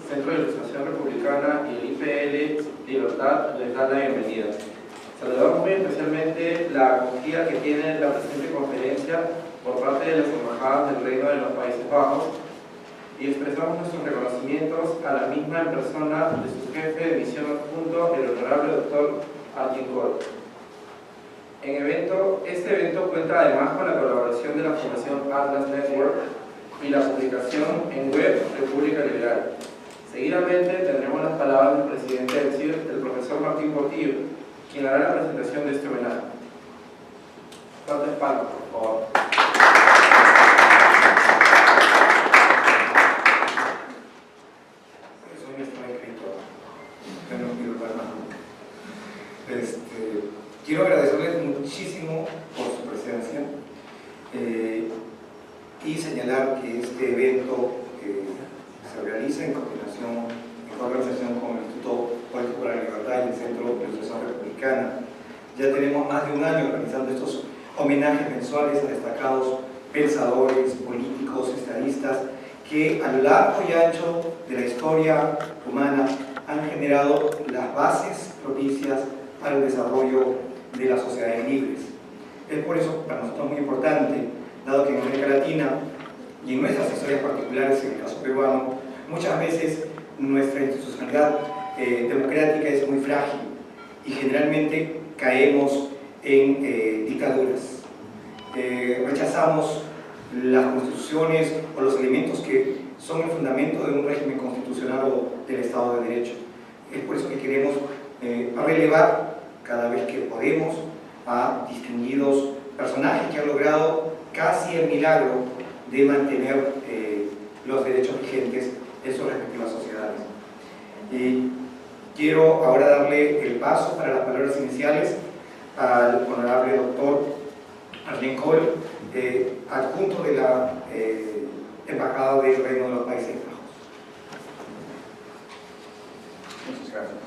Centro de Ilustración Republicana y el IPL Libertad les da la bienvenida. Saludamos muy especialmente la acogida que tiene la presente conferencia por parte de las embajadas del Reino de los Países Bajos y expresamos nuestros reconocimientos a la misma en persona de su jefe de misión adjunto, el honorable doctor Arjen Kool. Este evento cuenta además con la colaboración de la Fundación Atlas Network y la publicación en web República Liberal. Seguidamente tendremos las palabras del presidente del CIR, el profesor Martín Portillo, quien hará la presentación de este homenaje. Fuerte palmas, por favor. Soy nuestro escritor. Quiero agradecerles muchísimo por su presencia y señalar que este evento se realiza en coordinación con el Instituto Político para la Libertad y el Centro de Ilustración Republicana. Ya tenemos más de un año organizando estos homenajes mensuales a destacados pensadores, políticos, estadistas que a lo largo y ancho de la historia humana han generado las bases propicias al desarrollo de las sociedades libres. Es por eso para nosotros muy importante, dado que en América Latina y en nuestras historias particulares, en el caso peruano, muchas veces nuestra institucionalidad democrática es muy frágil y generalmente caemos en dictaduras. Rechazamos las constituciones o los elementos que son el fundamento de un régimen constitucional o del Estado de Derecho. Es por eso que queremos relevar cada vez que podemos a distinguidos personajes que han logrado casi el milagro de mantener los derechos vigentes en sus respectivas sociedades. Quiero ahora darle el paso para las palabras iniciales al honorable doctor Arjen Kool, adjunto de la Embajada del Reino de los Países Bajos. Muchas gracias.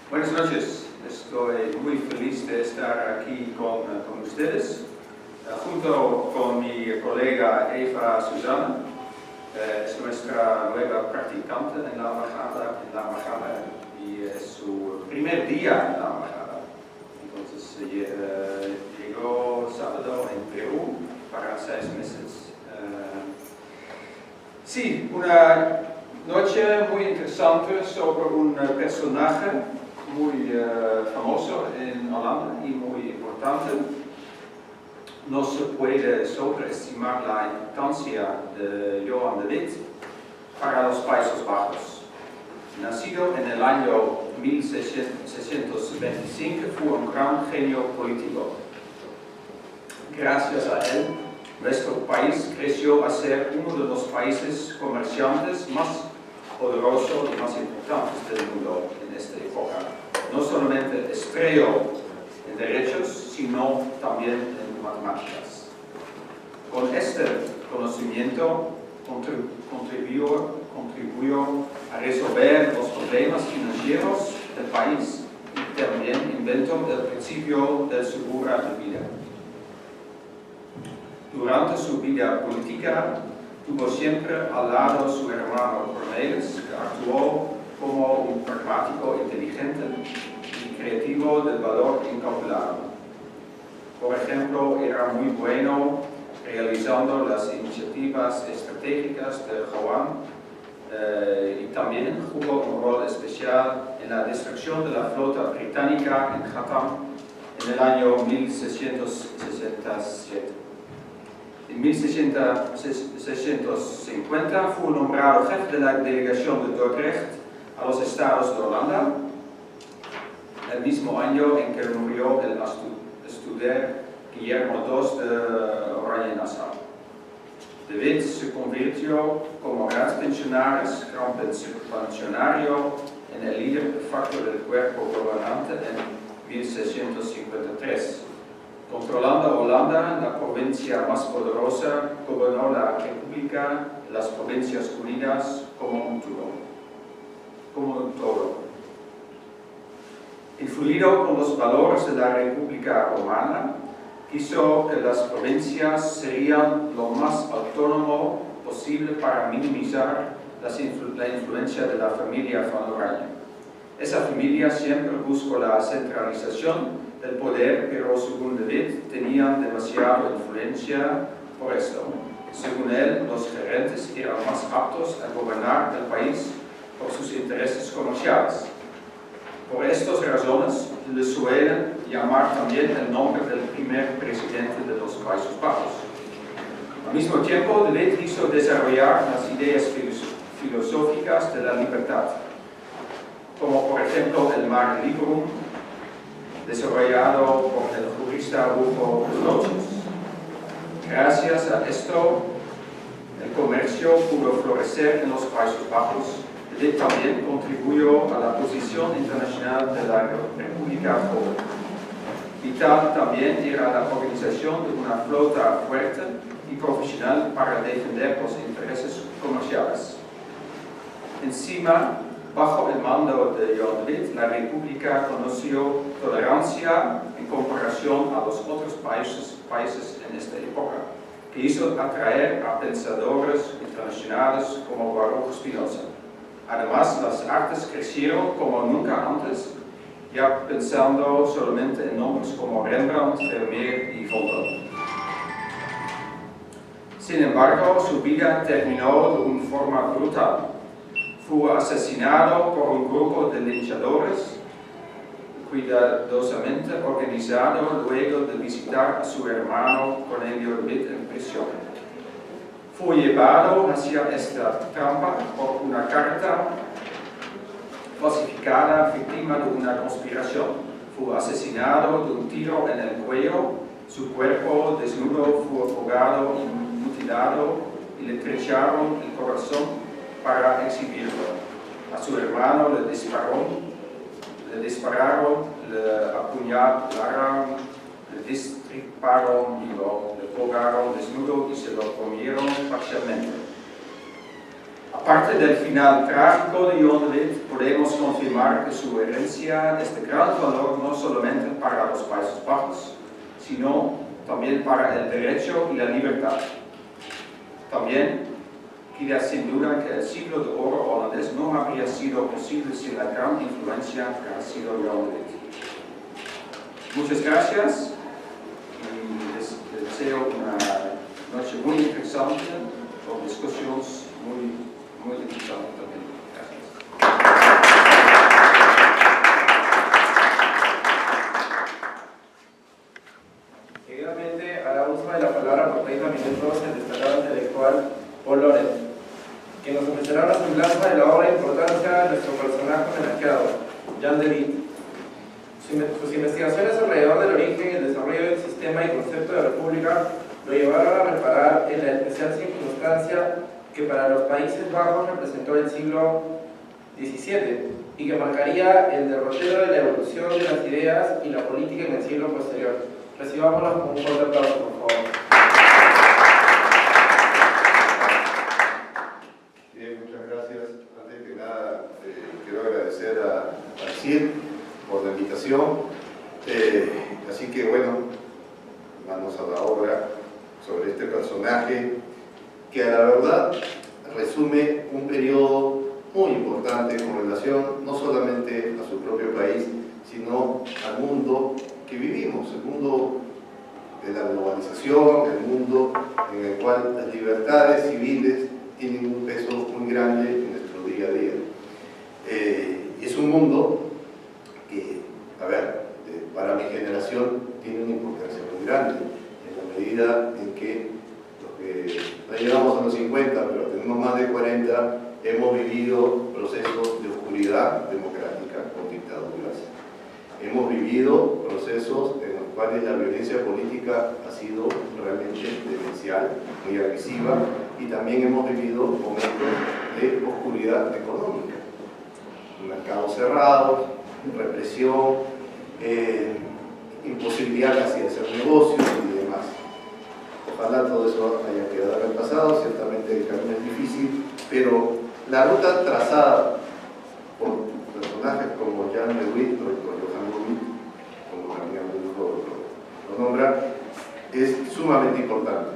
Buenas noches, estoy muy feliz de estar aquí con ustedes, junto con mi colega Eva Susana, es nuestra nueva practicante en la embajada y es su primer día en la embajada. Entonces llegó sábado en Perú para 6 meses. Sí, una noche muy interesante sobre un personaje muy famoso en Holanda y muy importante. No se puede sobreestimar la importancia de Johan de Witt para los Países Bajos. Nacido en el año 1625, fue un gran genio político. Gracias a él, nuestro país creció a ser uno de los países comerciantes más poderosos y más importantes del mundo en esta época. No solamente estrelló en derechos, sino también en matemáticas. Con este conocimiento contribuyó a resolver los problemas financieros del país y también inventó el principio del seguro de vida. Durante su vida política tuvo siempre al lado su hermano Cornelis, que actuó como un pragmático inteligente y creativo del valor incalculable. Por ejemplo, era muy bueno realizando las iniciativas estratégicas de Johan y también jugó un rol especial en la destrucción de la flota británica en Chatham en el año 1667. En 1650 fue nombrado jefe de la delegación de Dordrecht a los estados de Holanda, el mismo año en que murió el estudiar Guillermo II de Oranje-Nassau. De Witt se convirtió como gran pensionario en el líder de facto del cuerpo gobernante en 1653. Controlando Holanda, la provincia más poderosa, gobernó la República, las Provincias Unidas como un todo. Influido con los valores de la República Romana, quiso que las provincias serían lo más autónomo posible para minimizar la influencia de la familia Van Oranje. Esa familia siempre buscó la centralización del poder, pero según De Wit tenían demasiada influencia por esto. Según él, los gerentes eran más aptos a gobernar el país por sus intereses comerciales. Por estas razones, le suelen llamar también el nombre del primer presidente de los Países Bajos. Al mismo tiempo, De Wit hizo desarrollar las ideas filosóficas de la libertad, como por ejemplo el Mare Liberum, desarrollado por el jurista Hugo Grotius. Gracias a esto, el comercio pudo florecer en los Países Bajos. De Wit también contribuyó a la posición internacional de la República Joven. Vital también era la organización de una flota fuerte y profesional para defender los intereses comerciales. Encima, bajo el mando de John De Wit, la República conoció tolerancia en comparación a los otros países en esta época, que hizo atraer a pensadores internacionales como Baruch Spinoza. Además, las artes crecieron como nunca antes, ya pensando solamente en nombres como Rembrandt, Vermeer y Van Gogh. Sin embargo, su vida terminó de una forma brutal. Fue asesinado por un grupo de linchadores, cuidadosamente organizado luego de visitar a su hermano Cornelio De Wit en prisión. Fue llevado hacia esta trampa por una carta falsificada, víctima de una conspiración. Fue asesinado de un tiro en el cuello, su cuerpo desnudo fue ahogado y mutilado y le trecharon el corazón para exhibirlo. A su hermano le dispararon, le apuñalaron, le destriparon y le colgaron desnudo y se lo comieron parcialmente. Aparte del final trágico de John De Wit, podemos confirmar que su herencia es de gran valor no solamente para los Países Bajos, sino también para el derecho y la libertad. También queda sin duda que el siglo de oro holandés no habría sido posible sin la gran influencia que ha sido John De Wit. Muchas gracias y les deseo una noche muy interesante, con discusiones muy interesantes también. Gracias. Seguidamente, a la uso de la palabra por 30 minutos el destacado intelectual Paul Lorenz, que nos ofrecerá una semblanza de la obra e importancia de nuestro personaje homenajeado, John De Wit. Sus investigaciones alrededor del origen y el desarrollo del sistema y concepto de república lo llevaron a reparar en la especial circunstancia que para los Países Bajos representó el siglo XVII y que marcaría el derrotero de la evolución de las ideas y la política en el siglo posterior. Recibámoslos con un fuerte aplauso, por favor. Bien, muchas gracias. Antes que nada, quiero agradecer a CIR por la invitación. Así que bueno, manos a la obra sobre este personaje que a la verdad resume un periodo muy importante con relación no solamente a su propio país, sino al mundo que vivimos, el mundo de la globalización, el mundo en el cual las libertades civiles tienen un peso muy grande en nuestro día a día. Es un mundo que, a ver, para mi generación tiene una importancia muy grande, en la medida en que los que no llegamos a los 50, pero tenemos más de 40, hemos vivido procesos de oscuridad democrática con dictaduras. Hemos vivido procesos en los cuales la violencia política ha sido realmente demencial, muy agresiva, y también hemos vivido momentos de oscuridad económica. Mercados cerrados, represión, imposibilidad casi de hacer negocios y demás. Ojalá todo eso haya quedado en el pasado, ciertamente el camino es difícil, pero la ruta trazada por personajes como John De Wit o Johan De Wit, como también lo nombra, es sumamente importante.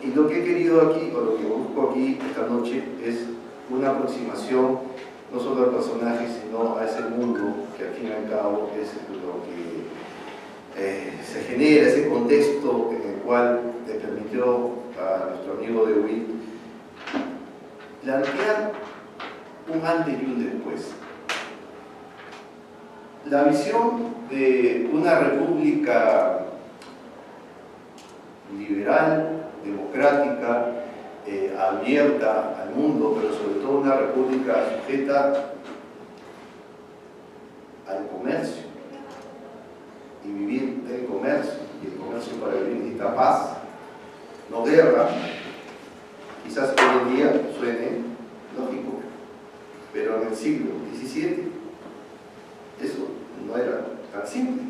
Y lo que he querido aquí, o lo que busco aquí esta noche es una aproximación no solo al personaje, sino a ese mundo que al fin y al cabo es lo que se genera, ese contexto en el cual le permitió a nuestro amigo de Witt plantear un antes y un después. La visión de una república liberal, democrática, abierta al mundo, pero sobre todo una república sujeta al comercio y vivir del comercio, y el comercio para vivir necesita paz, no guerra. Quizás hoy en día suene lógico, pero en el siglo XVII eso no era tan simple.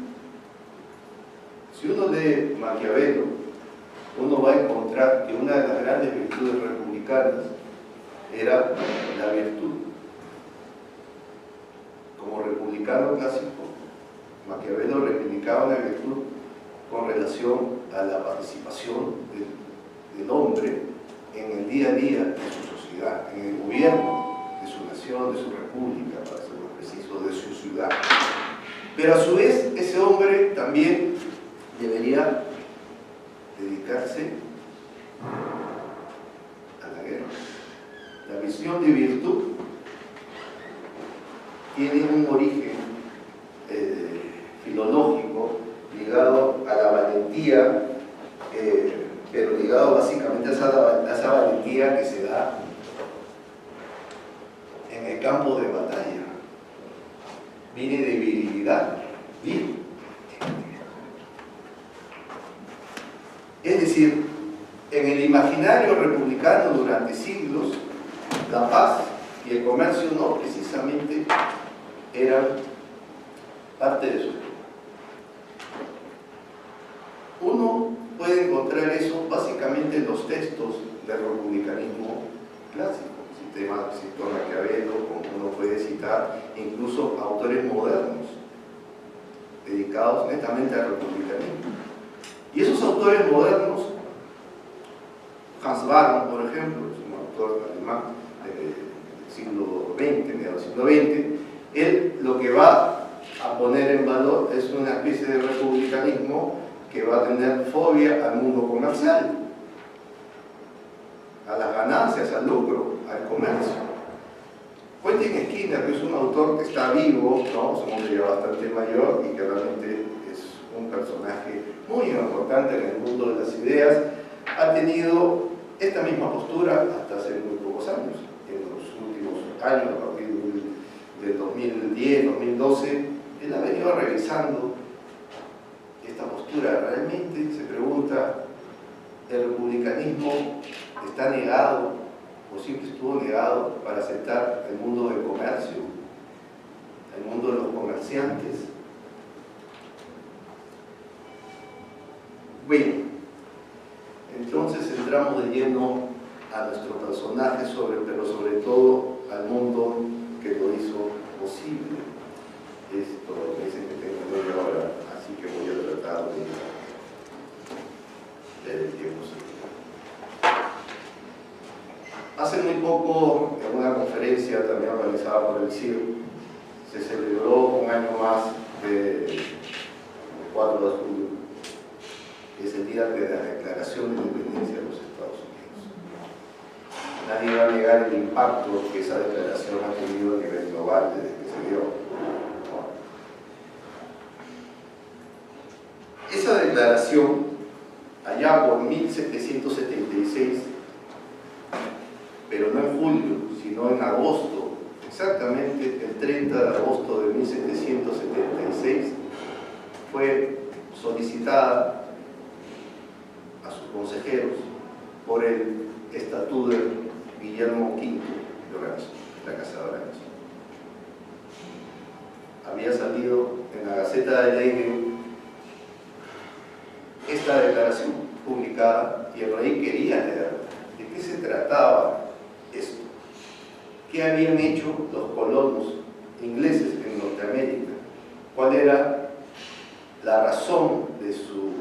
Si uno lee Maquiavelo, uno va a encontrar que una de las grandes virtudes republicanas era la virtud. Como republicano clásico, Maquiavelo reivindicaba la virtud con relación a la participación del hombre en el día a día de su sociedad, en el gobierno de su nación, de su república, para ser más preciso, de su ciudad. Pero a su vez, ese hombre también debería dedicarse a la guerra. La visión de virtud tiene un origen filológico ligado a la valentía, pero ligado básicamente a esa valentía que se da en el campo de batalla. Viene de virilidad, vir. Es decir, en el imaginario republicano durante siglos, la paz y el comercio no precisamente eran parte de su vida. Uno puede encontrar eso básicamente en los textos del republicanismo clásico. Cito a Maquiavelo, como uno puede citar incluso autores modernos dedicados netamente al republicanismo. Y esos autores modernos, Hans Baron, por ejemplo, es un autor alemán del siglo XX, mediados del siglo XX, él lo que va a poner en valor es una especie de republicanismo que va a tener fobia al mundo comercial, a las ganancias, al lucro, al comercio. Quentin Skinner, que es un autor que está vivo, ¿no? Es un hombre ya bastante mayor y que realmente es un personaje muy importante en el mundo de las ideas, ha tenido esta misma postura hasta hace muy pocos años. En los últimos años, a partir del 2010, 2012, él ha venido revisando esta postura. Realmente se pregunta, ¿el republicanismo está negado o siempre estuvo negado para aceptar el mundo del comercio, el mundo de los comerciantes? Bueno, entonces entramos de lleno a nuestro personaje, pero sobre todo al mundo que lo hizo posible. Esto me dicen que tengo media hora, así que voy a tratar de leer el tiempo. Hace muy poco, en una conferencia también organizada por el CIR, se celebró un año más del 4 de julio, que es el día de la Declaración de Independencia de los Estados Unidos. Nadie va a negar el impacto que esa declaración ha tenido a nivel global desde que se dio. Esa declaración, allá por 1776, pero no en julio, sino en agosto, exactamente el 30 de agosto de 1776, fue solicitada a sus consejeros por el estatuto Guillermo V de Orange, la Casa de Orange. Había salido en la Gaceta de Leyden esta declaración publicada y el rey quería leerla. ¿De qué se trataba esto? ¿Qué habían hecho los colonos ingleses en Norteamérica? ¿Cuál era la razón de su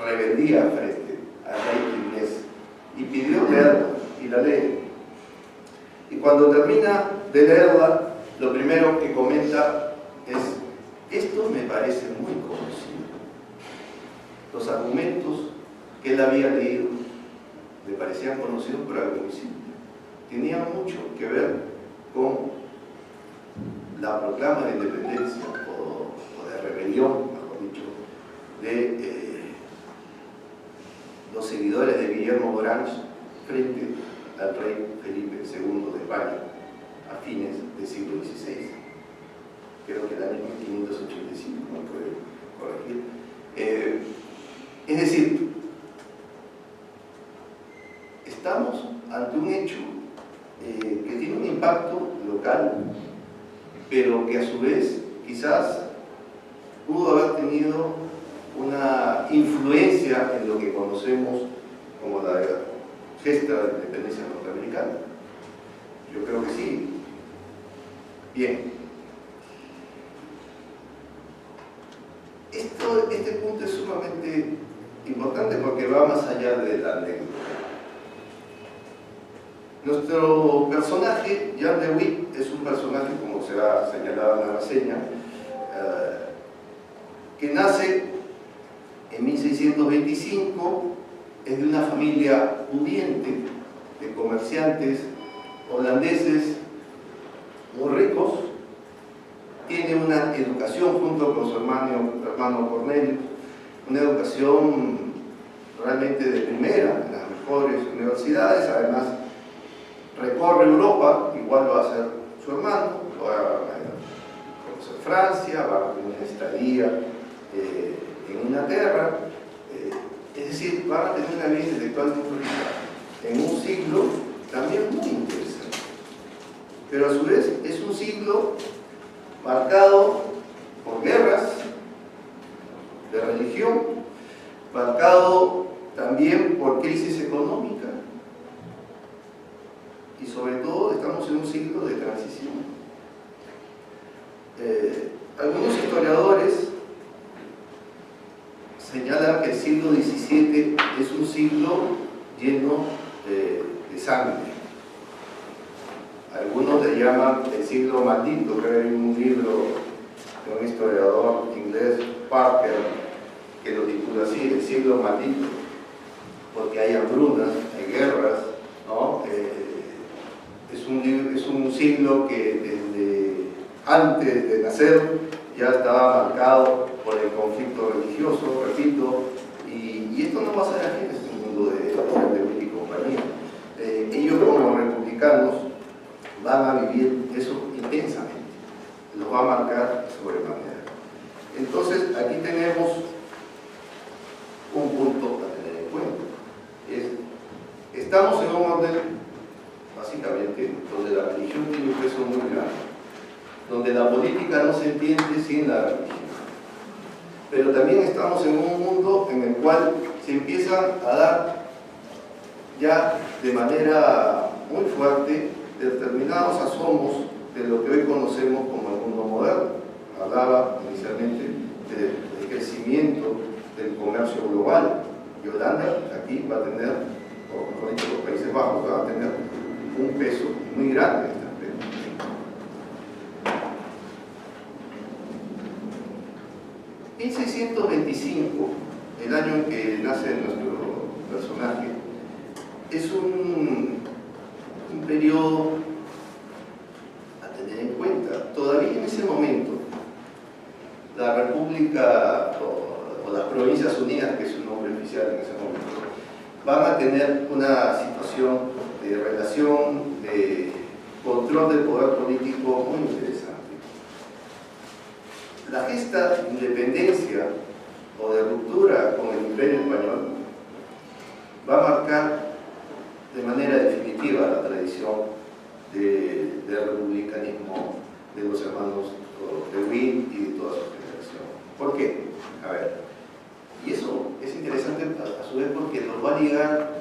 rebeldía frente al rey inglés? Y pidió leerlo. y la lee. Y cuando termina de leerla, lo primero que comenta es: esto me parece muy conocido. Los argumentos que él había leído le parecían conocidos por algo muy simple. Tenían mucho que ver con la proclama de independencia o de rebelión, mejor dicho, de los seguidores de Guillermo Orange frente al rey Felipe II de España a fines del siglo XVI. Creo que el año 1585, no puedo corregir. Es decir, estamos ante un hecho que tiene un impacto local, pero que a su vez quizás pudo haber tenido una influencia en lo que conocemos como la gesta de la independencia norteamericana. Yo creo que sí. Bien. Este punto es sumamente importante porque va más allá de la anécdota. Nuestro personaje, Jan de Witt, es un personaje, como se ha señalado en la reseña, que nace en 1625, es de una familia pudiente, de comerciantes holandeses muy ricos, tiene una educación junto con su hermano Cornelio, una educación realmente de primera, en las mejores universidades. Además recorre Europa, igual va a hacer su hermano, va a conocer Francia, va a tener una estadía en Inglaterra, es decir, van a tener una vida intelectual muy rica, en un siglo también muy interesante. Pero a su vez es un siglo marcado por guerras de religión, marcado también por crisis económica, y sobre todo estamos en un siglo de transición. Algunos historiadores señalan que el siglo XVII es un siglo lleno de sangre. Algunos le llaman el siglo maldito. Creo que hay un libro de un historiador inglés, Parker, que lo titula así, el siglo maldito, porque hay hambrunas, hay guerras, ¿no? Es un siglo que desde antes de nacer ya estaba marcado por el conflicto religioso, repito, y esto no va a ser ajeno en este mundo de Witt y compañía. Ellos como republicanos van a vivir eso intensamente, los va a marcar sobremanera. Entonces aquí tenemos un punto a tener en cuenta. Estamos en un orden básicamente donde la religión tiene un peso muy grande, donde la política no se entiende sin la religión. Pero también estamos en un mundo en el cual se empiezan a dar ya de manera muy fuerte determinados asomos de lo que hoy conocemos como el mundo moderno. Hablaba inicialmente del crecimiento del comercio global, y Holanda aquí va a tener, o mejor dicho, los Países Bajos van a tener un peso muy grande en este aspecto. 1625, el año en que nace nuestro personaje, es un periodo a tener en cuenta. Todavía en ese momento, la República o las Provincias Unidas, que es su nombre oficial en ese momento, van a tener una situación de relación, de control del poder político muy interesante. La gesta de independencia o de ruptura con el Imperio Español va a marcar de manera definitiva la tradición del republicanismo de los hermanos de Witt y de toda su generación. ¿Por qué? A ver, y eso es interesante a su vez porque nos va a ligar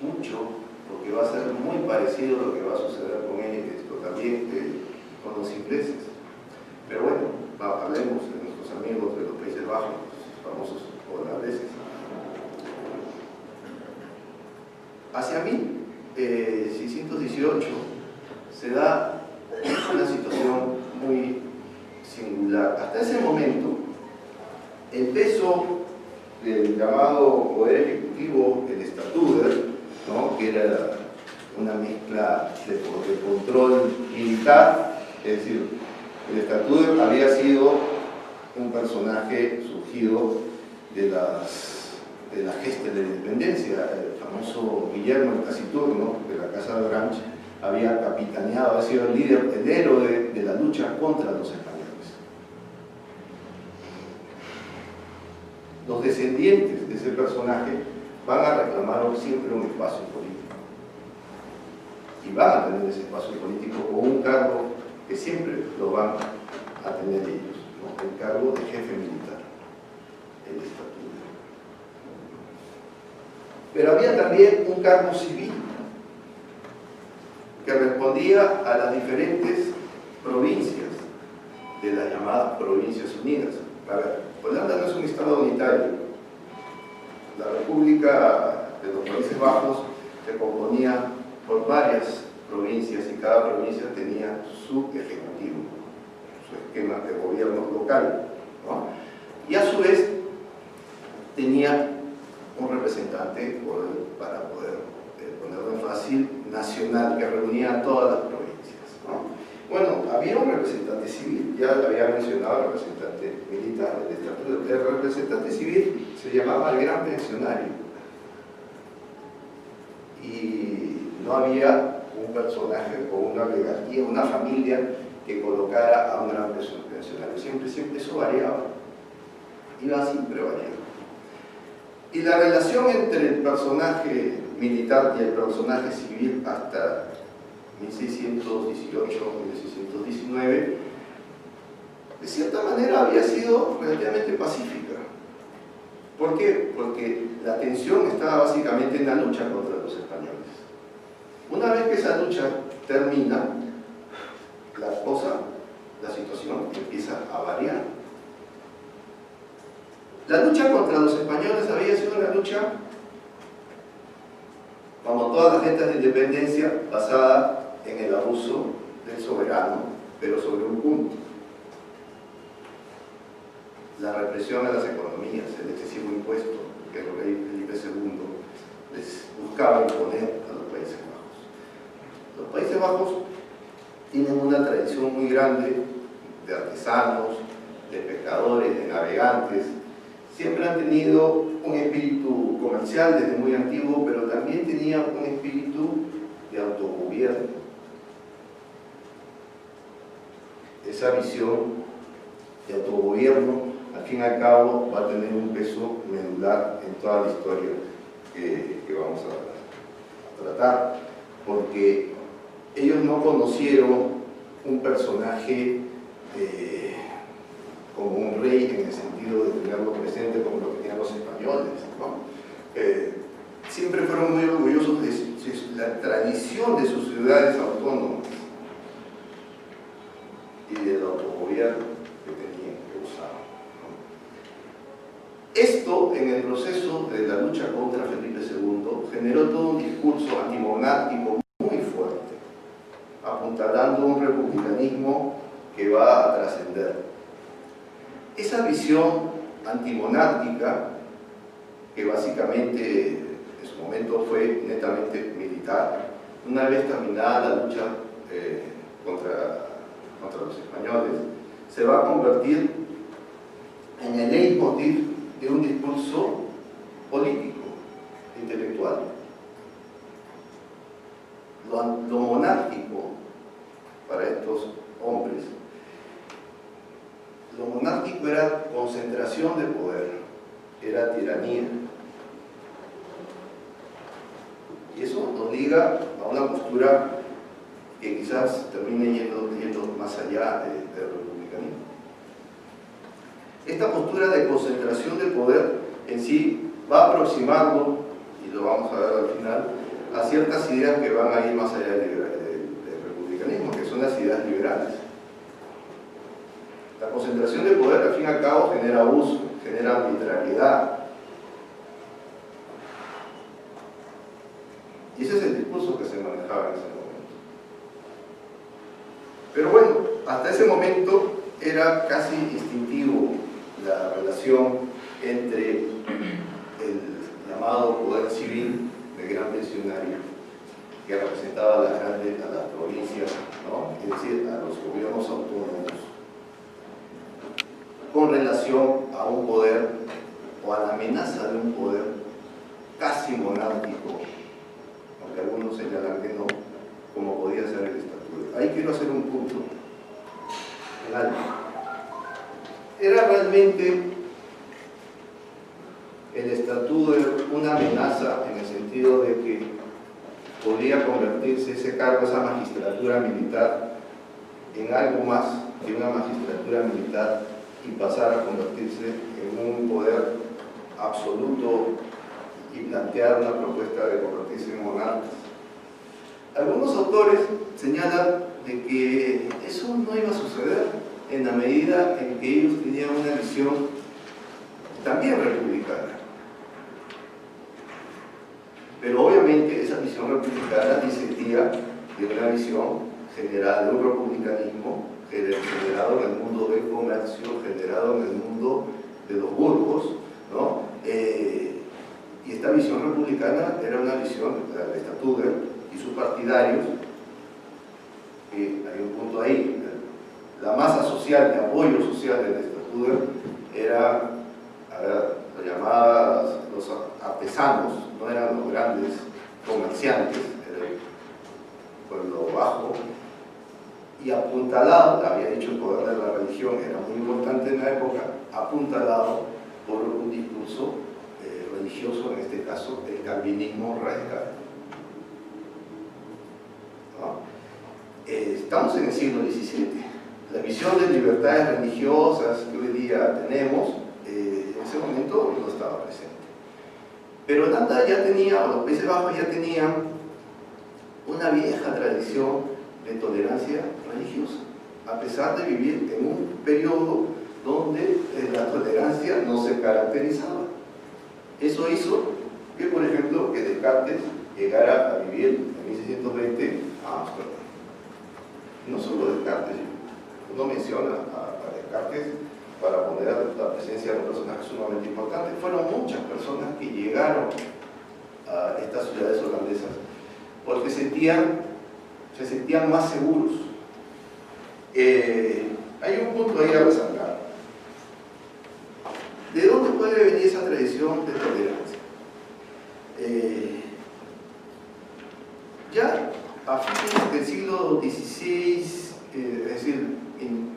mucho, porque va a ser muy parecido a lo que va a suceder con ellos, también con los ingleses. Pero bueno, hablemos de nuestros amigos de los Países Bajos, los famosos holandeses. hacia 1618 se da una situación muy singular. Hasta ese momento, el peso del llamado Poder Ejecutivo, el Estatuder, ¿no?, que era una mezcla de control militar, es decir, el Estatuder había sido un personaje surgido de la gesta de la independencia. El famoso Guillermo el Taciturno, de la Casa de Orange, había capitaneado, había sido el líder, el héroe de la lucha contra los españoles. Los descendientes de ese personaje van a reclamar siempre un espacio político. Y van a tener ese espacio político con un cargo que siempre lo van a tener ellos, ¿no? El cargo de jefe militar, el Estatuto. Pero había también un cargo civil que respondía a las diferentes provincias de las llamadas Provincias Unidas. A ver, Holanda no es un estado unitario. La República de los Países Bajos se componía por varias provincias y cada provincia tenía su ejecutivo, su esquema de gobierno local, ¿no? Y a su vez tenía un representante para poder ponerlo en fácil, nacional, que reunía a todas las provincias, ¿no? Bueno, había un representante civil, ya había mencionado el representante militar, el representante civil se llamaba el Gran Pensionario, y no había un personaje o una oligarquía, una familia que colocara a un gran pensionario, siempre eso variaba, iba siempre variando. Y la relación entre el personaje militar y el personaje civil hasta 1618, 1619, de cierta manera había sido relativamente pacífica. ¿Por qué? Porque la tensión estaba básicamente en la lucha contra los españoles. Una vez que esa lucha termina, la situación empieza a variar. La lucha contra los españoles había sido una lucha, como todas las gestas de independencia, basada en el abuso del soberano, pero sobre un punto: la represión a las economías, el excesivo impuesto que el rey Felipe II les buscaba imponer a los Países Bajos. Los Países Bajos tienen una tradición muy grande de artesanos, de pescadores, de navegantes. Siempre han tenido un espíritu comercial desde muy antiguo, pero también tenían un espíritu de autogobierno. Esa visión de autogobierno, al fin y al cabo, va a tener un peso medular en toda la historia que vamos a tratar, porque ellos no conocieron un personaje como un rey en el sentido de tenerlo presente como lo tenían los españoles, ¿no? Siempre fueron muy orgullosos de la tradición de sus ciudades autónomas y del autogobierno que tenían, que usaban, ¿no? Esto, en el proceso de la lucha contra Felipe II, generó todo un discurso antimonárquico muy fuerte, apuntalando un republicanismo que va a trascender. Esa visión antimonárquica, que básicamente en su momento fue netamente militar, una vez terminada la lucha contra los españoles, se va a convertir en el leitmotiv de un discurso político, intelectual. Lo monárquico para estos hombres, lo monárquico era concentración de poder, era tiranía. Y eso nos liga a una postura que quizás termine yendo más allá del republicanismo. Esta postura de concentración de poder en sí va a aproximarlo, y lo vamos a ver al final, a ciertas ideas que van a ir más allá del republicanismo, que son las ideas liberales. La concentración de poder, al fin y al cabo, genera abuso, genera arbitrariedad. Y ese es el discurso que se manejaba en ese momento. Pero bueno, hasta ese momento era casi instintivo la relación entre el llamado poder civil de gran pensionario, que representaba a las provincias, ¿no? Es decir, a los gobiernos autónomos, con relación a un poder o a la amenaza de un poder casi monárquico, aunque algunos señalan que no, como podía ser el estatuto. Ahí quiero hacer un punto en algo. Era realmente el estatuto una amenaza en el sentido de que podría convertirse ese cargo, esa magistratura militar, en algo más que una magistratura militar y pasar a convertirse en un poder absoluto y plantear una propuesta de convertirse en monarcas. Algunos autores señalan de que eso no iba a suceder en la medida en que ellos tenían una visión también republicana. Pero obviamente esa visión republicana disentía de una visión general de un republicanismo generado en el mundo del comercio, generado en el mundo de los burgos, ¿no? Y esta visión republicana era una visión de Statuder y sus partidarios, que hay un punto ahí, la masa social, de apoyo social de Statuder era, lo llamaban los artesanos, no eran los grandes comerciantes, era el pueblo bajo, y apuntalado, había dicho el poder de la religión, era muy importante en la época, apuntalado por un discurso religioso, en este caso el calvinismo radical. ¿No? Estamos en el siglo XVII. La visión de libertades religiosas que hoy día tenemos, en ese momento no estaba presente. Pero Holanda ya tenía, o los Países Bajos ya tenían una vieja tradición de tolerancia religiosa, a pesar de vivir en un periodo donde la tolerancia no se caracterizaba. Eso hizo que, por ejemplo, que Descartes llegara a vivir en 1620 a Ámsterdam. No solo Descartes, uno menciona a Descartes para poner la presencia de un personaje sumamente importante. Fueron muchas personas que llegaron a estas ciudades holandesas porque se sentían más seguros. Hay un punto ahí a resaltar. ¿De dónde puede venir esa tradición de tolerancia? Ya a fines del siglo XVI, es decir, en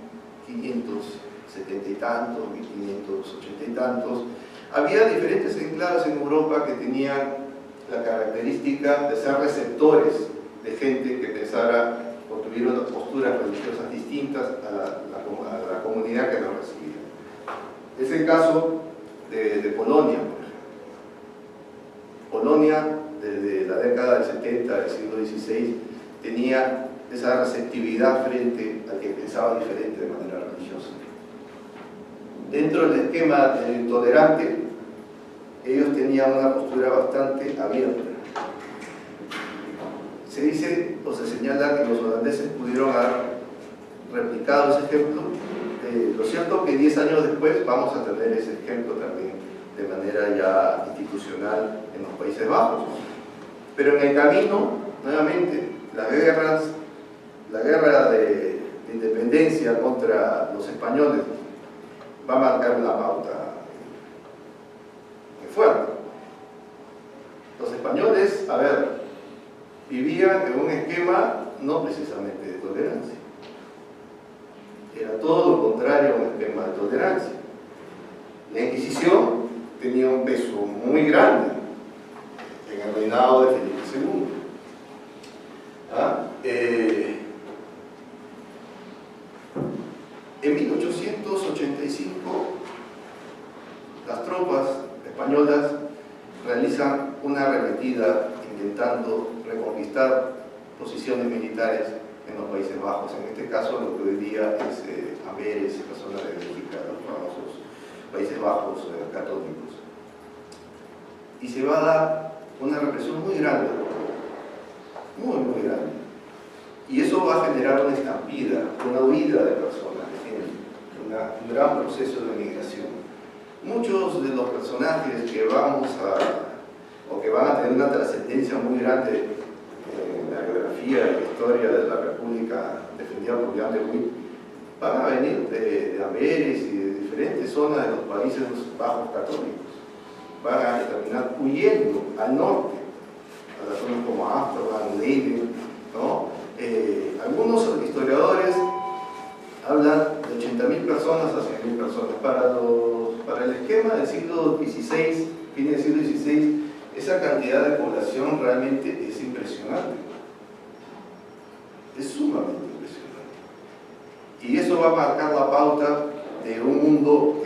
570 y tantos, 1580 y tantos, había diferentes enclaves en Europa que tenían la característica de ser receptores de gente que pensara o tuviera posturas religiosas distintas a la comunidad que los recibía. Es el caso de Polonia, por ejemplo. Polonia, desde la década del 70 del siglo XVI, tenía esa receptividad frente al que pensaba diferente de manera religiosa. Dentro del esquema del intolerante, ellos tenían una postura bastante abierta. Se dice o se señala que los holandeses pudieron haber replicado ese ejemplo. Lo cierto es que 10 años después vamos a tener ese ejemplo también de manera ya institucional en los Países Bajos. Pero en el camino, nuevamente, la guerra de independencia contra los españoles va a marcar una pauta muy fuerte. Los españoles, vivían en un esquema no precisamente de tolerancia. Era todo lo contrario a un esquema de tolerancia. La Inquisición tenía un peso muy grande en el reinado de Felipe II. En 1885, las tropas españolas realizan una arremetida intentando reconquistar posiciones militares en los Países Bajos, en este caso lo que hoy día es Amberes, la zona de Bélgica, los famosos Países Bajos católicos. Y se va a dar una represión muy grande esto va a generar una estampida, una huida de personas, un gran proceso de migración. Muchos de los personajes que vamos a, o que van a tener una trascendencia muy grande en la biografía y la historia de la República defendida por Jan de Witt, van a venir de Amberes y de diferentes zonas de los Países Bajos católicos. Van a terminar huyendo al norte, a las zonas como Amsterdam, Leiden, ¿no? Algunos historiadores hablan de 80.000 personas a 100.000 personas. Para el esquema del siglo XVI, fin del siglo XVI, esa cantidad de población realmente es impresionante. Es sumamente impresionante. Y eso va a marcar la pauta de un mundo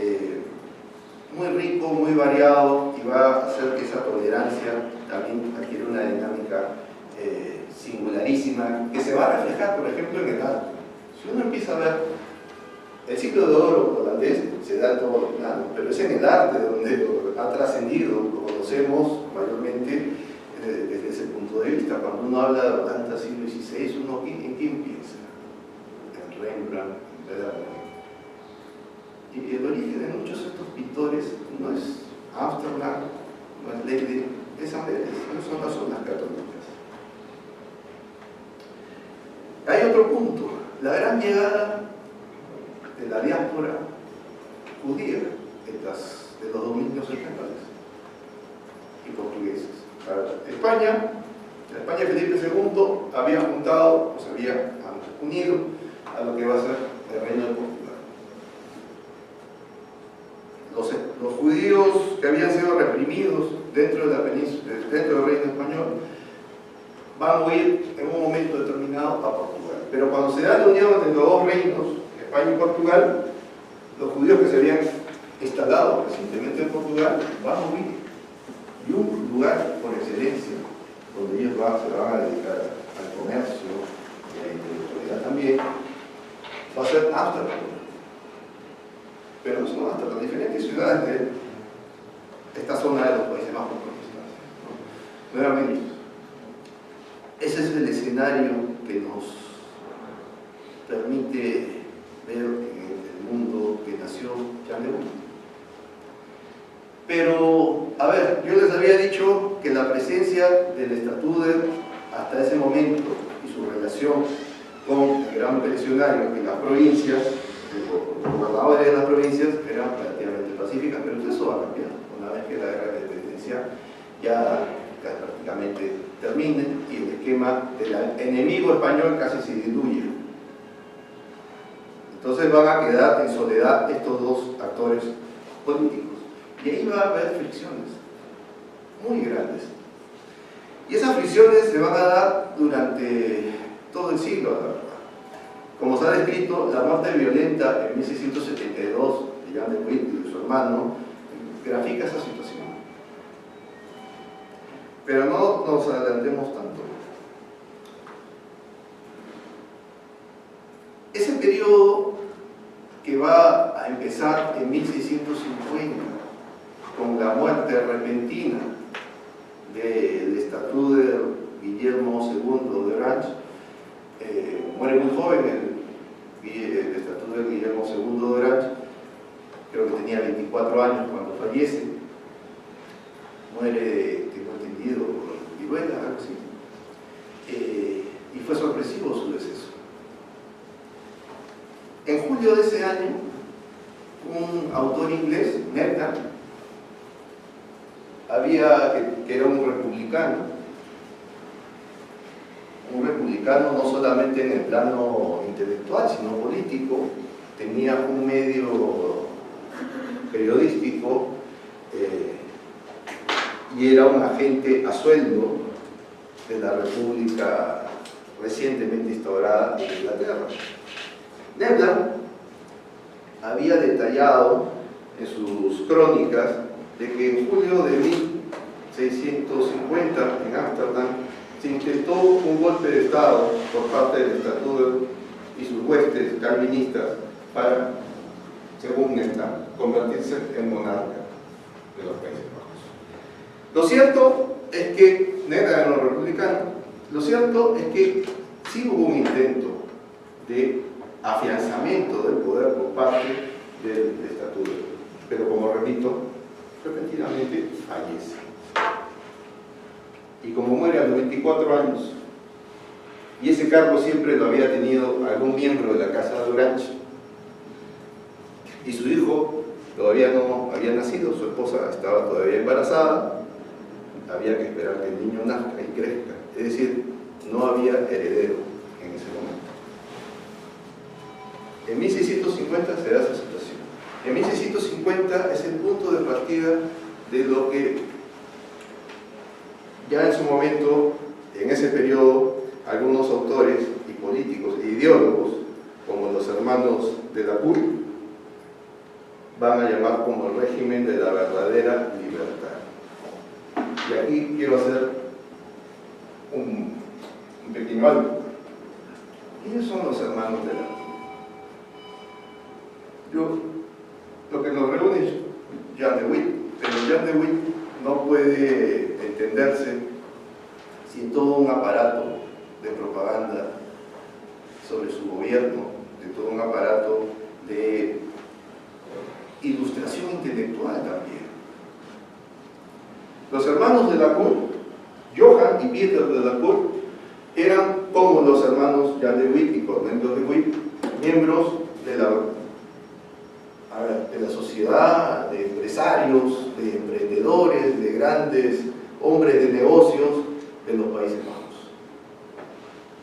muy rico, muy variado, y va a hacer que esa tolerancia también adquiera una dinámica singularísima, que se va a reflejar, por ejemplo, en el arte. Si uno empieza a ver el ciclo de oro holandés, se da en todos los planos, pero es en el arte donde ha trascendido, lo conocemos mayormente desde ese punto de vista. Cuando uno habla de Holanda siglo XVI, uno ¿en quién piensa? En Rembrandt, en Vermeer. Y el origen de muchos de estos pintores no es Amsterdam, no es Leiden, es Amberes, no son las zonas católicas. Hay otro punto, la gran llegada de la diáspora judía de los dominios españoles y portugueses. España, la España de Felipe II había juntado, o se había unido a lo que va a ser el Reino de Portugal. Los judíos que habían sido reprimidos dentro de la península, dentro del Reino Español, van a huir en un momento determinado a Portugal. Pero cuando se da la unión entre los dos reinos, España y Portugal, los judíos que se habían instalado recientemente en Portugal van a huir. Y un lugar por excelencia donde ellos se van a dedicar al comercio y a la intelectualidad también, va a ser Ámsterdam. Pero no son Ámsterdam, diferentes ciudades de esta zona de los Países Bajos protestantes, ¿no? Nuevamente, ese es el escenario que nos permite ver en el mundo que nació Jan de Witt. Pero, a ver, yo les había dicho que la presencia del Statuder hasta ese momento y su relación con el gran pensionario en las provincias, los gobernadores de las provincias eran relativamente pacíficas, pero eso va a cambiar una vez que la guerra de independencia ya prácticamente termine y el esquema del enemigo español casi se diluye. Entonces van a quedar en soledad estos dos actores políticos. Y ahí va a haber fricciones muy grandes. Y esas fricciones se van a dar durante todo el siglo, la verdad. Como se ha descrito, la muerte violenta en 1672 de Jan de Witt y de su hermano grafica esa situación. Pero no nos adelantemos tanto. Ese periodo que va a empezar en 1650 con la muerte repentina del Statuder Guillermo II de Orange, muere muy joven el Statuder Guillermo II de Orange, creo que tenía 24 años cuando fallece, muere, tengo entendido, por viruela, algo así, y fue sorpresivo su deceso. En julio de ese año, un autor inglés, Nedda, que era un republicano no solamente en el plano intelectual, sino político, tenía un medio periodístico y era un agente a sueldo de la República recientemente instaurada en Inglaterra. Nedda había detallado en sus crónicas de que en julio de 1650 en Ámsterdam se intentó un golpe de Estado por parte del Statuder y sus huestes calvinistas para, según Nedda, convertirse en monarca de los Países Bajos. Lo cierto es que Nedda era un republicano, lo cierto es que sí hubo un intento de afianzamiento del poder por parte del estatuto, pero como repito, repentinamente fallece. Y como muere a los 24 años, y ese cargo siempre lo había tenido algún miembro de la Casa de Orange, y su hijo todavía no había nacido, su esposa estaba todavía embarazada, había que esperar que el niño nazca y crezca, es decir, no había heredero en ese momento. En 1650 se da esa situación. En 1650 es el punto de partida de lo que ya en su momento, en ese periodo, algunos autores y políticos e ideólogos, como los hermanos de la Cour, van a llamar como el régimen de la verdadera libertad. Y aquí quiero hacer un pequeño algo. ¿Quiénes son los hermanos de la Cour? Lo que nos reúne es Jan de Witt, pero Jan de Witt no puede entenderse sin todo un aparato de propaganda sobre su gobierno, de todo un aparato de ilustración intelectual también. Los hermanos de la Cour, Johann y Pieter de la Cour, eran como los hermanos Jan de Witt y Cornelius de Witt, miembros de la sociedad de empresarios, de emprendedores, de grandes hombres de negocios de los Países Bajos,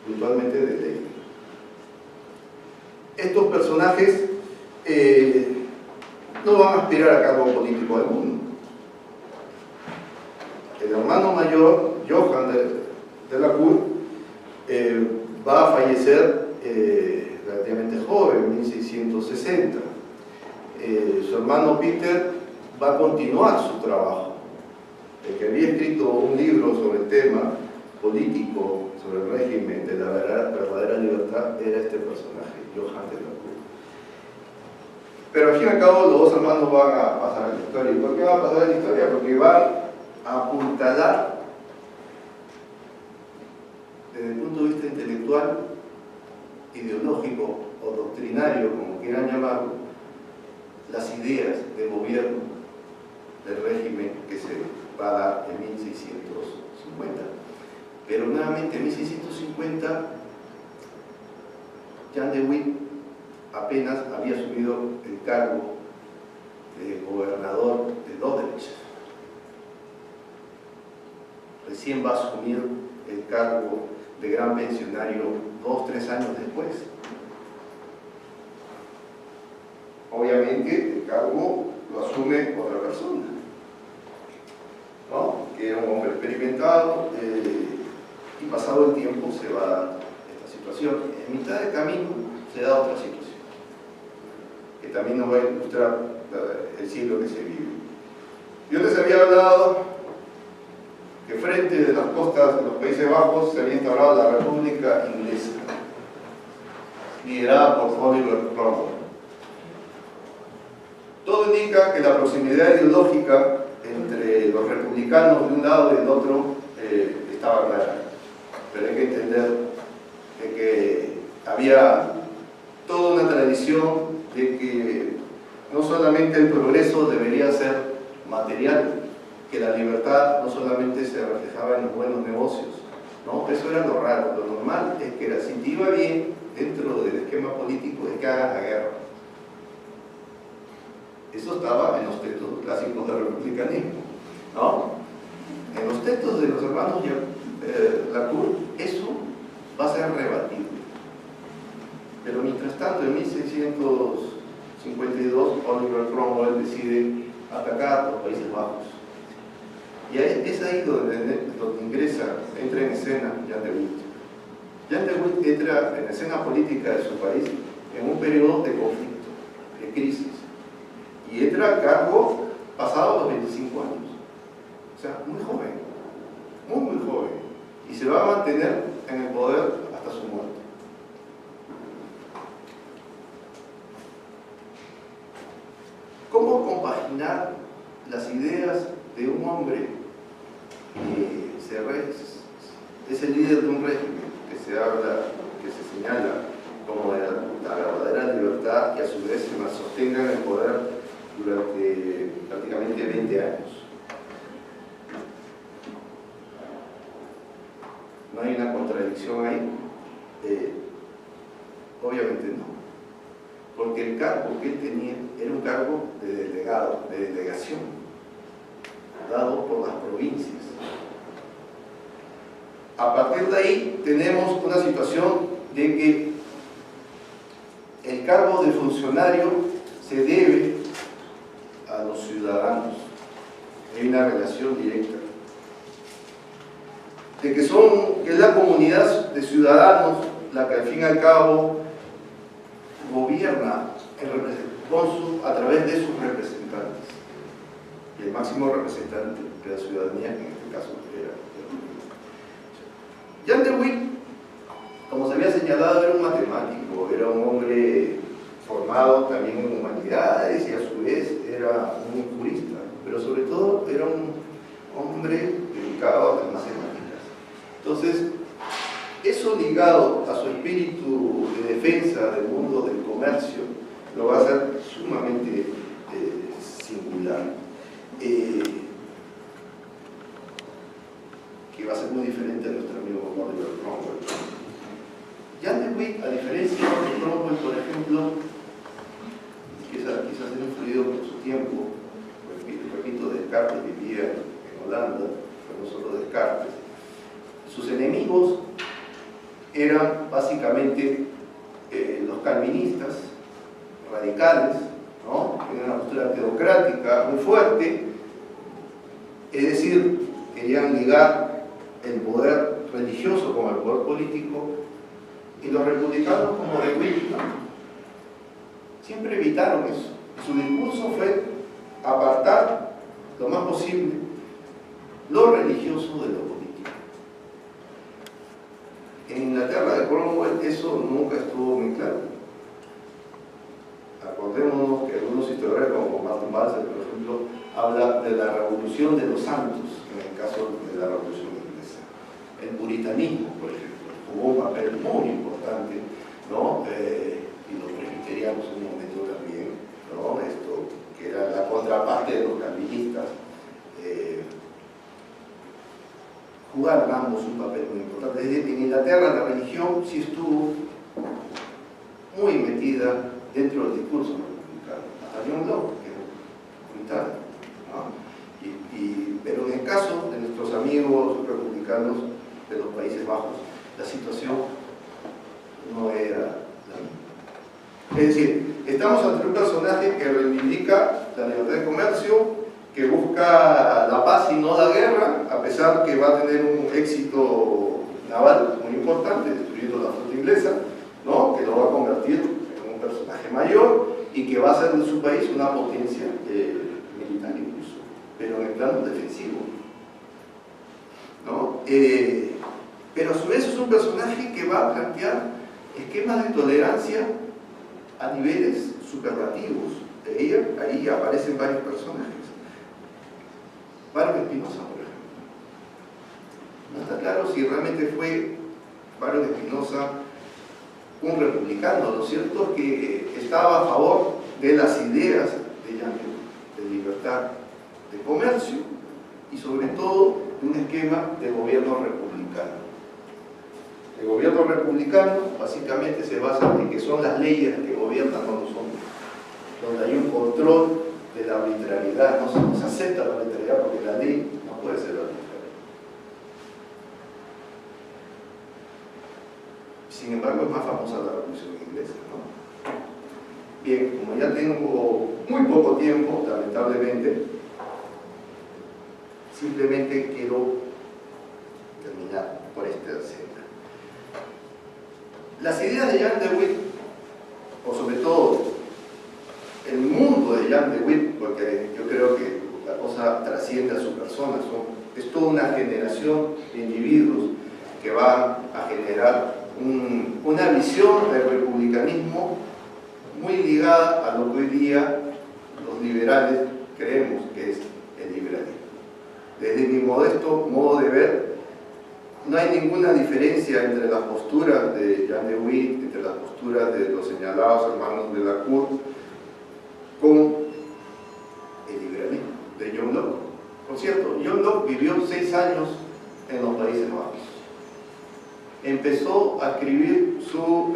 puntualmente de Leiden. Estos personajes no van a aspirar a cargo político alguno. El hermano mayor, Johann de la Cour, va a fallecer relativamente joven, en 1660. Su hermano Peter va a continuar su trabajo. El que había escrito un libro sobre el tema político, sobre el régimen de la verdadera libertad, era este personaje, Johann de la Cour. Pero al fin y al cabo los dos hermanos van a pasar a la historia. ¿Y por qué van a pasar a la historia? Porque van a apuntalar desde el punto de vista intelectual, ideológico o doctrinario, como quieran llamarlo, las ideas de gobierno del régimen que se va a dar en 1650. Pero nuevamente en 1650 Jan de Witt apenas había asumido el cargo de gobernador de Dordrecht. Recién va a asumir el cargo de gran pensionario 2 o 3 años después. Obviamente el cargo lo asume otra persona, ¿no? Que era un hombre experimentado, y pasado el tiempo se va a dar esta situación. En mitad de camino se da otra situación, que también nos va a ilustrar el siglo que se vive. Yo les había hablado que frente de las costas de los Países Bajos se había instaurado la República Inglesa, liderada por Oliver Cromwell. Todo indica que la proximidad ideológica entre los republicanos de un lado y del otro estaba clara. Pero hay que entender de que había toda una tradición de que no solamente el progreso debería ser material, que la libertad no solamente se reflejaba en los buenos negocios, ¿no? Eso era lo raro. Lo normal es que era, si te iba bien dentro del esquema político, es que hagas la guerra. Eso estaba en los textos clásicos del republicanismo, ¿no? En los textos de los hermanos la Cour, eso va a ser rebatido. Pero mientras tanto, en 1652, Oliver Cromwell decide atacar a los Países Bajos. Y es ahí donde entra en escena Jan de Witt. Jan de Witt entra en escena política de su país en un periodo de conflicto, de crisis. Y entra a cargo pasado los 25 años. O sea, muy joven, muy joven. Y se va a mantener en el poder hasta su muerte. ¿Cómo compaginar las ideas de un hombre que es el líder de un régimen, que se se habla, que se señala como la verdadera libertad, y a su vez se sostengan en el poder durante prácticamente 20 años. ¿No hay una contradicción ahí? Obviamente no. Porque el cargo que él tenía era un cargo de delegado, de delegación, dado por las provincias. A partir de ahí tenemos una situación de que el cargo de funcionario se debe a los ciudadanos. Hay una relación directa. De que es la comunidad de ciudadanos la que al fin y al cabo gobierna a través de sus representantes. Y el máximo representante de la ciudadanía, en este caso, era Jan de Witt, como se había señalado, era un matemático, era un hombre formado también en humanidades y a su vez era un jurista, pero sobre todo era un hombre dedicado a las matemáticas. Entonces, eso ligado a su espíritu de defensa del mundo del comercio lo va a hacer sumamente singular, que va a ser muy diferente a nuestro amigo Oliver Cromwell. Jan de Witt, a diferencia de Cromwell, por ejemplo, quizás haya influido por su tiempo, repito, Descartes vivía en Holanda, pero no solo Descartes. Sus enemigos eran básicamente los calvinistas radicales, ¿no? Tenían una postura teocrática muy fuerte, es decir, querían ligar el poder religioso con el poder político, y los republicanos, como de Witt, siempre evitaron eso. Su discurso fue apartar lo más posible lo religioso de lo político. En Inglaterra de Cromwell eso nunca estuvo muy claro. Acordémonos que algunos historiadores como Martin Balzer, por ejemplo, habla de la revolución de los santos, en el caso de la revolución inglesa. El puritanismo, por ejemplo, jugó un papel muy importante, ¿no? Y los presbiterianos en un momento también, ¿no? Esto, que era la contraparte de los calvinistas, jugaron ambos un papel muy importante. En Inglaterra la religión sí estuvo muy metida dentro del discurso republicano, hasta John Locke, que era puritánico, ¿no? Pero en el caso de nuestros amigos republicanos de los Países Bajos, la situación no era la misma. Es decir, estamos ante un personaje que reivindica la libertad de comercio, que busca la paz y no la guerra, a pesar que va a tener un éxito naval muy importante, destruyendo la flota inglesa, ¿no? Que lo va a convertir en un personaje mayor y que va a hacer de su país una potencia militar incluso, pero en el plano defensivo, ¿no? Pero a su vez es un personaje que va a plantear esquemas de tolerancia a niveles superlativos. Ahí aparecen varios personajes. Vargas Espinosa, por ejemplo. No está claro si realmente fue Vargas Espinosa un republicano. Lo cierto es que estaba a favor de las ideas de Jan de libertad de comercio y sobre todo de un esquema de gobierno republicano. El gobierno republicano básicamente se basa en que son las leyes que gobiernan a los hombres, donde hay un control de la arbitrariedad, no se acepta la arbitrariedad porque la ley no puede ser arbitraria. Sin embargo, es más famosa la Revolución Inglesa, ¿no? Bien, como ya tengo muy poco tiempo, lamentablemente, simplemente quiero terminar por esta senda. Las ideas de Jan de Witt, o sobre todo el mundo de Jan de Witt, porque yo creo que la cosa trasciende a su persona, es toda una generación de individuos que van a generar una visión del republicanismo muy ligada a lo que hoy día los liberales creemos que es el liberalismo. Desde mi modesto modo de ver, no hay ninguna diferencia entre las posturas de Jan de Witt, entre las posturas de los señalados hermanos de la CUT, con el liberalismo de John Locke. Por cierto, John Locke vivió 6 años en los Países Bajos. Empezó a escribir sus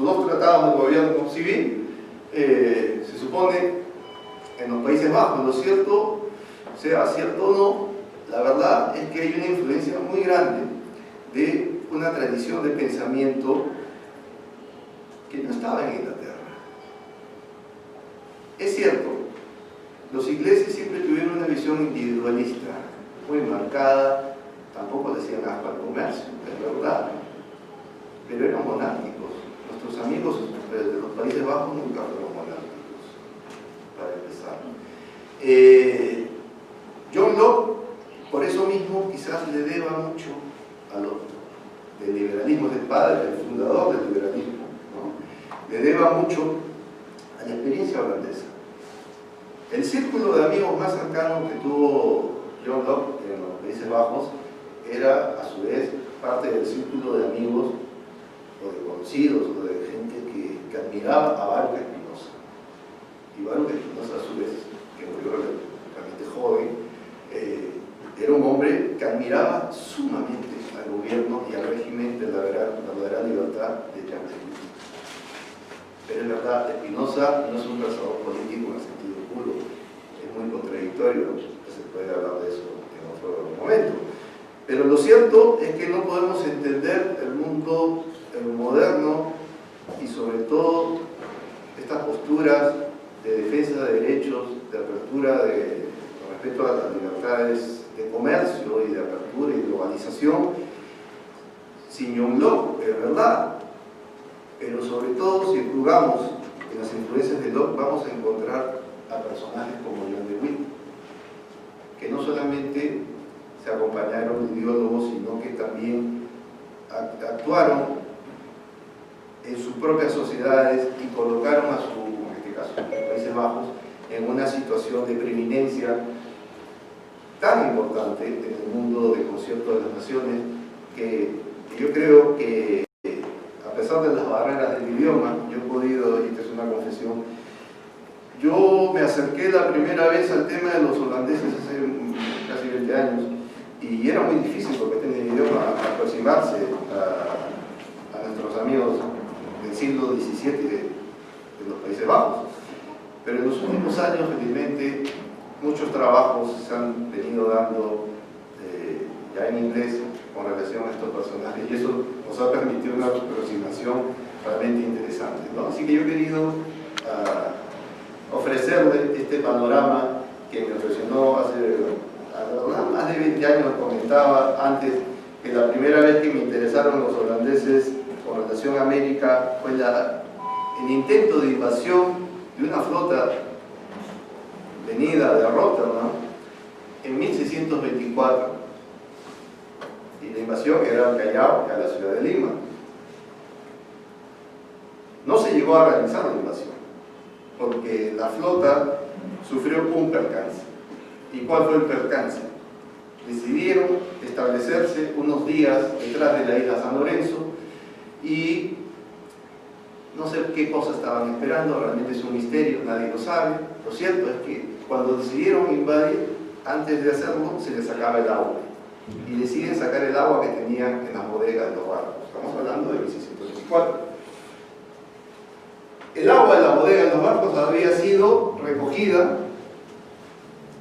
2 tratados de gobierno civil, se supone, en los Países Bajos. Lo cierto, sea cierto o no, la verdad es que hay una influencia muy grande de una tradición de pensamiento que no estaba en Inglaterra. Es cierto, los ingleses siempre tuvieron una visión individualista, muy marcada, tampoco decían asco al comercio, es verdad, pero eran monárquicos. Nuestros amigos de los Países Bajos nunca fueron monárquicos, para empezar. John Locke, por eso mismo, quizás le deba mucho a del liberalismo, del padre, del fundador del liberalismo, ¿no? Le deba mucho a la experiencia holandesa. El círculo de amigos más cercano que tuvo John Locke en los Países Bajos era, a su vez, parte del círculo de amigos o de conocidos o de gente que admiraba a Baruch Spinoza. Y Baruch Spinoza, a su vez, que murió relativamente joven, era un hombre que admiraba sumamente al gobierno y al régimen de la verdadera libertad de Jan de Witt. Pero en verdad, Spinoza no es un pensador político en el sentido puro, es muy contradictorio, se puede hablar de eso en otro momento. Pero lo cierto es que no podemos entender el mundo moderno y sobre todo estas posturas de defensa de derechos, de apertura de respeto a las libertades de comercio y de apertura y globalización sin John Locke, es verdad, pero sobre todo si jugamos en las influencias de Locke vamos a encontrar a personajes como John de Witt, que no solamente se acompañaron de ideólogos, sino que también actuaron en sus propias sociedades y colocaron a en este caso, los Países Bajos, en una situación de preeminencia tan importante en el mundo del concierto de las naciones que yo creo que a pesar de las barreras del idioma, yo he podido, y esta es una confesión, yo me acerqué la primera vez al tema de los holandeses hace casi 20 años y era muy difícil porque este idioma aproximarse a nuestros amigos del siglo XVII de los Países Bajos. Pero en los últimos años, felizmente, muchos trabajos se han venido dando ya en inglés con relación a estos personajes y eso nos ha permitido una aproximación realmente interesante, ¿no? Así que yo he querido ofrecerle este panorama que me impresionó hace más de 20 años. Comentaba antes que la primera vez que me interesaron los holandeses con relación a América fue el intento de invasión de una flota venida de Rotterdam en 1624 y la invasión era al Callao y a la ciudad de Lima. No se llegó a realizar la invasión porque la flota sufrió un percance. ¿Y cuál fue el percance? Decidieron establecerse unos días detrás de la isla San Lorenzo y no sé qué cosa estaban esperando, realmente es un misterio, nadie lo sabe. Lo cierto es que cuando decidieron invadir, antes de hacerlo, se les sacaba el agua. Y deciden sacar el agua que tenían en las bodegas de los barcos. Estamos hablando de 1624. El agua de la bodega de los barcos había sido recogida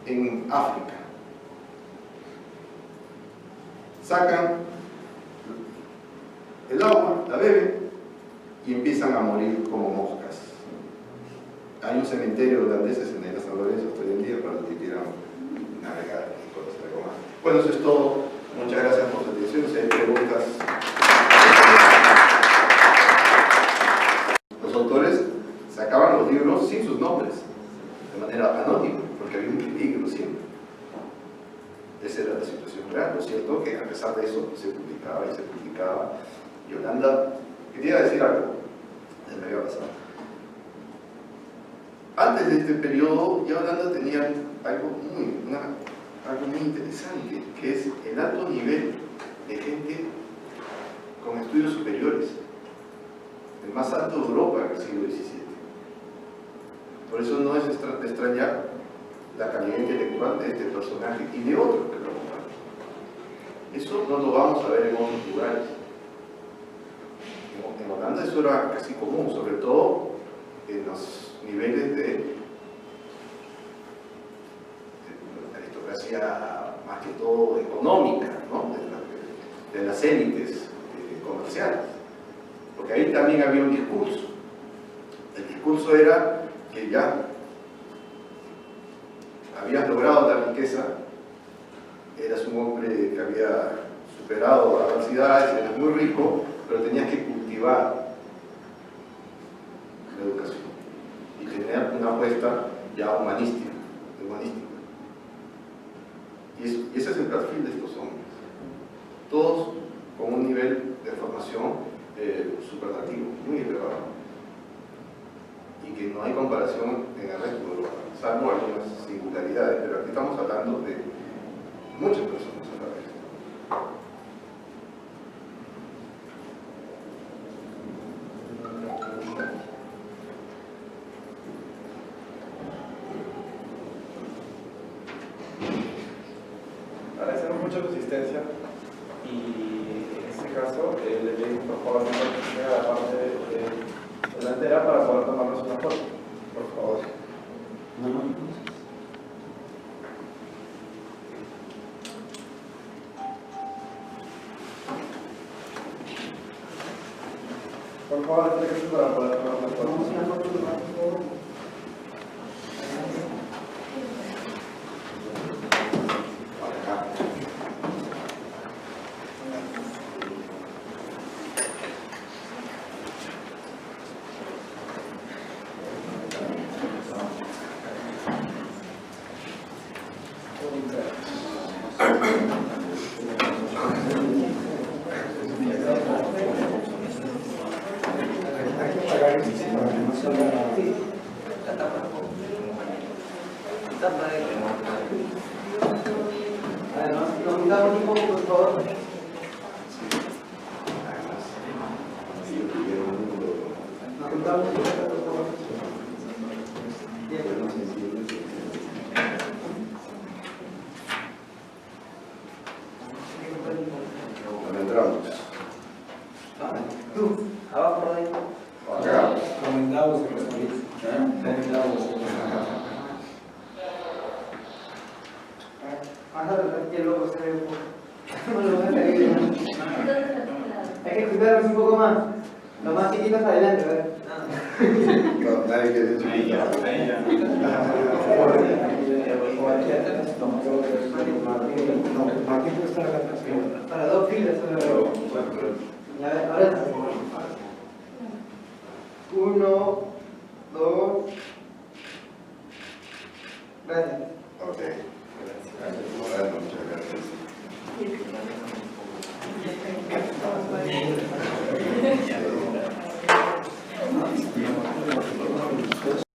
en África. Sacan el agua, la beben y empiezan a morir como moscas. Hay un cementerio de holandeses en el San Lorenzo hasta hoy en día para los que quieran navegar y conocer algo más. Bueno, eso es todo. Muchas gracias por su atención. Si hay preguntas. Los autores sacaban los libros sin sus nombres, de manera anónima, porque había un peligro siempre. Esa era la situación real. Lo cierto es que a pesar de eso se publicaba y se publicaba. Y Holanda, quería decir algo, me había pasado. Antes de este periodo, ya Holanda tenía algo muy interesante, que es el alto nivel de gente con estudios superiores, el más alto de Europa en el siglo XVII. Por eso no es de extrañar la calidad intelectual de este personaje y de otros que lo acompañan. Eso no lo vamos a ver en otros lugares. En Holanda eso era casi común, sobre todo en los niveles de aristocracia más que todo económica, ¿no? de las élites comerciales. Porque ahí también había un discurso. El discurso era que ya habías logrado la riqueza, eras un hombre que había superado adversidades, eras muy rico, pero tenías que cultivar la educación y tener una apuesta ya humanística. Y ese es el perfil de estos hombres, todos con un nivel de formación superlativo, muy elevado, y que no hay comparación en el resto de Europa, salvo algunas singularidades, pero aquí estamos hablando de muchas personas a la vez. Agradecemos mucho tu asistencia y en este caso le pedimos por favor que a la parte delantera para poder tomarnos una foto, por favor. Por favor, acérquese para poder tomar una foto. Hay que cuidarnos un poco más. Lo más chiquitos adelante, ¿verdad? No, nadie quiere decir para dos filas. Ahora 1, 2. Gracias. Ok.